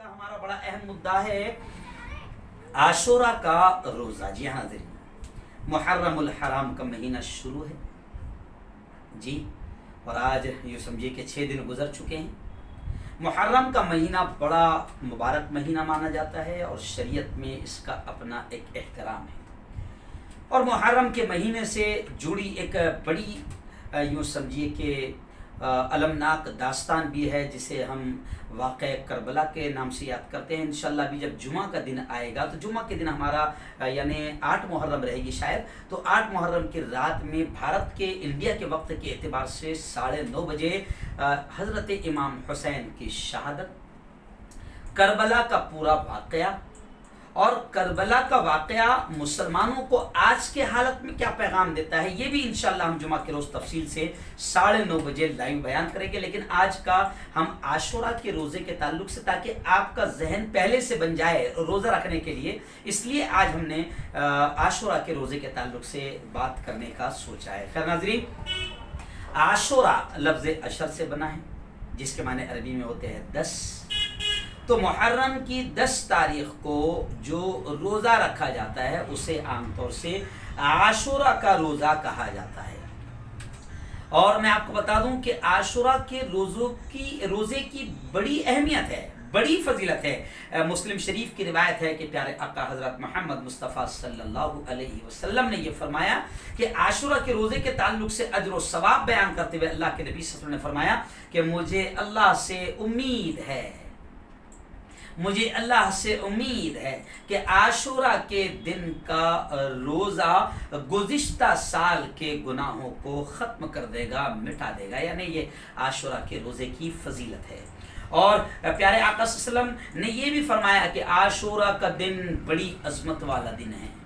का हमारा बड़ा अहम मुद्दा है आशूरा का रोज़ा। जी हाँ जी, मुहर्रमुल हराम का महीना शुरू है जी, और आज यूँ समझिए कि 6 दिन गुजर चुके हैं। मुहर्रम का महीना बड़ा मुबारक महीना माना जाता है और शरीयत में इसका अपना एक एहतराम है। और मुहर्रम के महीने से जुड़ी एक बड़ी यूँ समझिए कि अलमनाक दास्तान भी है, जिसे हम वाक़े करबला के नाम से याद करते हैं। इंशाअल्लाह भी जब जुमा का दिन आएगा तो जुमा के दिन हमारा यानी 8 मुहर्रम रहेगी शायद, तो 8 मुहर्रम की रात में भारत के इंडिया के वक्त के एतबार से 9:30 बजे हज़रत इमाम हुसैन की शहादत, करबला का पूरा वाक़या और करबला का वाक़या मुसलमानों को आज के हालत में क्या पैगाम देता है, ये भी इंशाअल्लाह हम जुमा के रोज़ तफसील से 9:30 बजे लाइव बयान करेंगे। लेकिन आज का हम आशूरा के रोज़े के ताल्लुक से, ताकि आपका जहन पहले से बन जाए रोज़ा रखने के लिए, इसलिए आज हमने आशूरा के रोज़े के ताल्लुक से बात करने का सोचा है। खैर नाज़रीन, आशूरा लफ्ज़ अशर से बना है, जिसके माने अरबी में होते हैं 10। तो मुहर्रम की 10 तारीख को जो रोज़ा रखा जाता है उसे आमतौर से आशूरा का रोज़ा कहा जाता है। और मैं आपको बता दूं कि आशूरा के रोज़े की बड़ी अहमियत है, बड़ी फजीलत है। मुस्लिम शरीफ की रिवायत है कि प्यारे आका हज़रत मोहम्मद मुस्तफ़ा सल्लल्लाहु अलैहि वसल्लम ने यह फरमाया कि आशूरा के रोज़े के ताल्लुक से अजर व सवाब बयान करते हुए अल्लाह के नबी सल्लल्लाहु अलैहि वसल्लम ने फरमाया कि मुझे अल्लाह से उम्मीद है, मुझे अल्लाह से उम्मीद है कि आशूरा के दिन का रोज़ा गुज़िश्ता साल के गुनाहों को ख़त्म कर देगा, मिटा देगा। यानी ये आशूरा के रोज़े की फजीलत है। और प्यारे आका सल्लल्लाहु अलैहि वसल्लम ने ये भी फरमाया कि आशूरा का दिन बड़ी अज़मत वाला दिन है।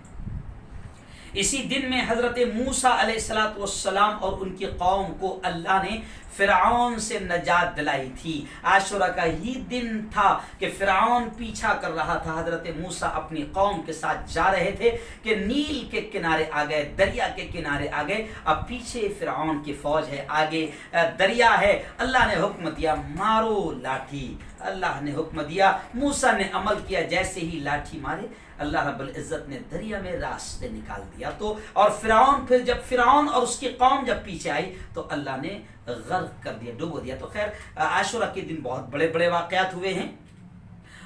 इसी दिन में हज़रत मूसा अलैहिस्सलातु वस्सलाम और उनकी कौम को अल्लाह ने फ़िरऔन से नजात दिलाई थी। आशूरा का ही दिन था कि फ़िरऔन पीछा कर रहा था। हज़रत मूसा अपनी कौम के साथ जा रहे थे कि नील के किनारे आ गए, दरिया के किनारे आ गए। अब पीछे फ़िरऔन की फ़ौज है, आगे दरिया है। अल्लाह ने हुक्म दिया, मारो लाठी। अल्लाह ने हुक्म दिया, मूसा ने अमल किया, जैसे ही लाठी मारे अल्लाह रब्बुल इज़्ज़त ने दरिया में रास्ते निकाल दिया। तो और फिर जब फिरौन और उसकी कौम जब पीछे आई तो अल्लाह ने गर्क कर दिया, डुबो दिया। तो खैर आशूरा के दिन बहुत बड़े बड़े वाक़यात हुए हैं।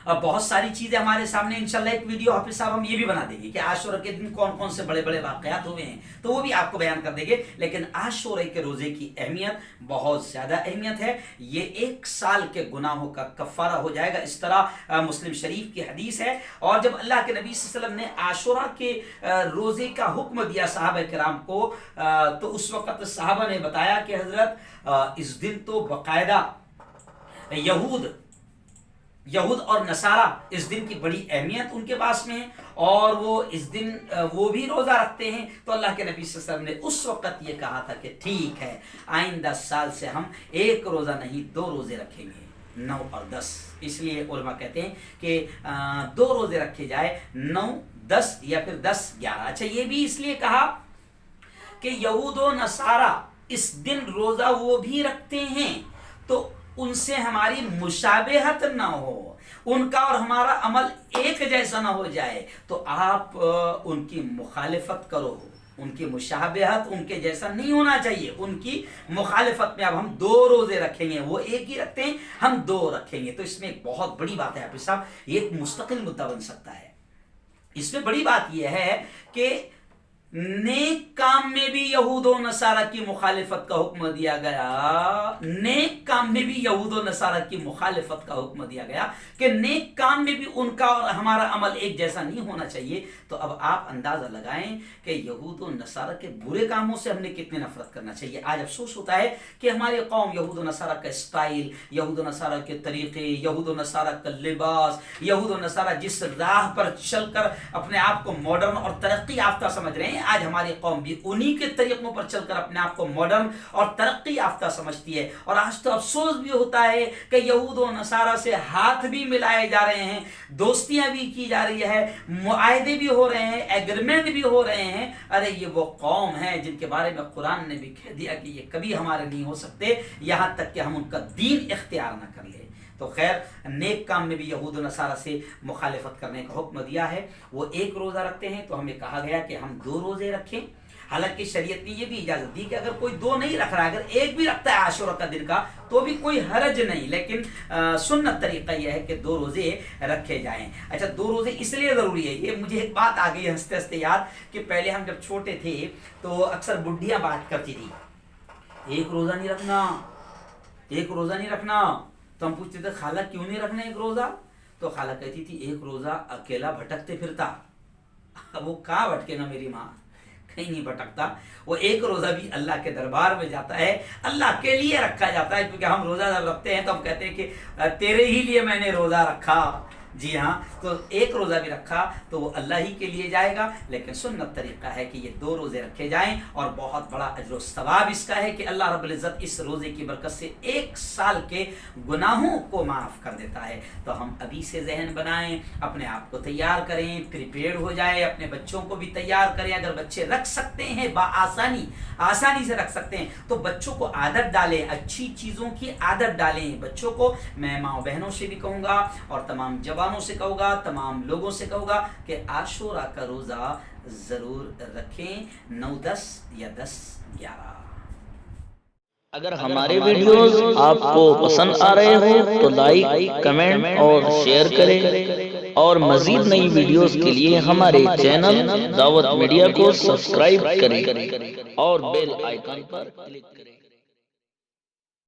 अब बहुत सारी चीज़ें हमारे सामने, इंशाल्लाह एक वीडियो हाफिज़ साहब हम ये भी बना देंगे कि आशूरा के दिन कौन कौन से बड़े बड़े वाक़यात हुए हैं, तो वो भी आपको बयान कर देंगे। लेकिन आशूरा के रोज़े की अहमियत बहुत ज़्यादा अहमियत है। ये 1 साल के गुनाहों का कफ़ारा हो जाएगा, इस तरह मुस्लिम शरीफ की हदीस है। और जब अल्लाह के नबी सल्लल्लाहु अलैहि वसल्लम ने आशूरा के रोज़े का हुक्म दिया सहाबा किराम को, तो उस वक़्त सहाबा ने बताया कि हज़रत इस दिन तो बाकायदा यहूद और नसारा, इस दिन की बड़ी अहमियत उनके पास में है और वो इस दिन वो भी रोज़ा रखते हैं। तो अल्लाह के नबी सल्लल्लाहु अलैहि वसल्लम ने उस वक़्त ये कहा था कि ठीक है, आइंदा साल से हम 1 रोज़ा नहीं 2 रोज़े रखेंगे, 9 और 10। इसलिए उलमा कहते हैं कि 2 रोज़े रखे जाए, 9, 10 या फिर 10, 11। अच्छा, ये भी इसलिए कहा कि यहूद और नसारा इस दिन रोज़ा वो भी रखते हैं, तो उनसे हमारी मुशाबहत ना हो, उनका और हमारा अमल एक जैसा ना हो जाए, तो आप उनकी मुखालिफत करो। उनकी मुशाबहत उनके जैसा नहीं होना चाहिए, उनकी मुखालिफत में अब हम 2 रोज़े रखेंगे, वो 1 ही रखते हैं, हम 2 रखेंगे। तो इसमें एक बहुत बड़ी बात है हाफिज़ साहब, ये एक मुस्तकिल मुद्दा बन सकता है। इसमें बड़ी बात यह है कि नेक काम में भी यहूद और नसारा की मुखालिफत का हुक्म दिया गया। नेक काम में भी यहूद और नसारा की मुखालिफत का हुक्म दिया गया कि नेक काम में भी उनका और हमारा अमल एक जैसा नहीं होना चाहिए। तो अब आप अंदाजा लगाएं कि यहूद और नसारा के बुरे कामों से हमने कितनी नफरत करना चाहिए। आज अफसोस होता है कि हमारे कौम यहूद और नसारा का स्टाइल, यहूद और नसारा के तरीके, यहूद और नसारा का लिबास, यहूद और नसारा जिस राह पर चलकर अपने आप को मॉडर्न और तरक्की याफ्ता समझ रहे हैं, आज हमारी कौम भी उन्हीं के तरीकों पर चलकर अपने आप को मॉडर्न और तरक्की याफ्ता समझती है। और आज तो अफसोस भी होता है कि यहूद और नसारा से हाथ भी मिलाए जा रहे हैं, दोस्तियां भी की जा रही है, मुआहदे भी हो रहे हैं, एग्रीमेंट भी हो रहे हैं। अरे ये वो कौम है जिनके बारे में कुरान ने भी कह दिया कि ये कभी हमारे नहीं हो सकते, यहाँ तक कि हम उनका दीन इख्तियार न कर ले। تو خیر نیک کام میں بھی یہود و نصارہ سے مخالفت کرنے کا حکم دیا ہے. وہ ایک روزہ رکھتے ہیں تو ہمیں کہا گیا کہ ہم 2 روزے رکھیں. حالانکہ شریعت نے یہ بھی اجازت دی کہ اگر کوئی 2 نہیں رکھ رہا ہے، اگر ایک بھی رکھتا ہے عاشورہ کا دن کا تو بھی کوئی حرج نہیں، لیکن سنت طریقہ یہ ہے کہ 2 روزے رکھے جائیں. اچھا 2 روزے اس لیے ضروری ہے، یہ مجھے ایک بات آ گئی ہنستے ہنستے یاد کہ پہلے ہم جب چھوٹے تھے تو اکثر بڈھیاں بات کرتی تھی ایک روزہ نہیں رکھنا، ایک روزہ نہیں رکھنا. تو ہم پوچھتے تھے خالہ کیوں نہیں رکھنا ایک روزہ؟ تو خالہ کہتی تھی ایک روزہ اکیلا بھٹکتے پھرتا. اب وہ کہاں بھٹکے گا میری ماں، کہیں نہیں بھٹکتا. وہ ایک روزہ بھی اللہ کے دربار میں جاتا ہے، اللہ کے لیے رکھا جاتا ہے. کیونکہ ہم روزہ جب رکھتے ہیں تو ہم کہتے ہیں کہ تیرے ہی لیے میں نے روزہ رکھا. جی ہاں، تو ایک روزہ بھی رکھا تو وہ اللہ ہی کے لیے جائے گا. لیکن سنت طریقہ ہے کہ یہ 2 روزے رکھے جائیں، اور بہت بڑا اجر و ثواب اس کا ہے کہ اللہ رب العزت اس روزے کی برکت سے 1 سال کے گناہوں کو معاف کر دیتا ہے. تو ہم ابھی سے ذہن بنائیں، اپنے آپ کو تیار کریں، پریپیئر ہو جائیں، اپنے بچوں کو بھی تیار کریں. اگر بچے رکھ سکتے ہیں آسانی سے رکھ سکتے ہیں تو بچوں کو عادت ڈالیں، اچھی چیزوں کی عادت ڈالیں بچوں کو. میں ماں بہنوں سے بھی کہوں گا اور تمام جوانوں سے کہوں گا، تمام لوگوں سے کہوں گا کہ عاشورہ کا روزہ ضرور رکھیں، 9، 10 یا 10، 11. اگر ہمارے ویڈیوز آپ کو پسند آ رہے ہو تو لائک، کمنٹ اور شیئر کریں، اور مزید نئی ویڈیوز کے لیے ہمارے چینل دعوت میڈیا کو سبسکرائب کریں اور بیل آئیکن پر کلک کریں.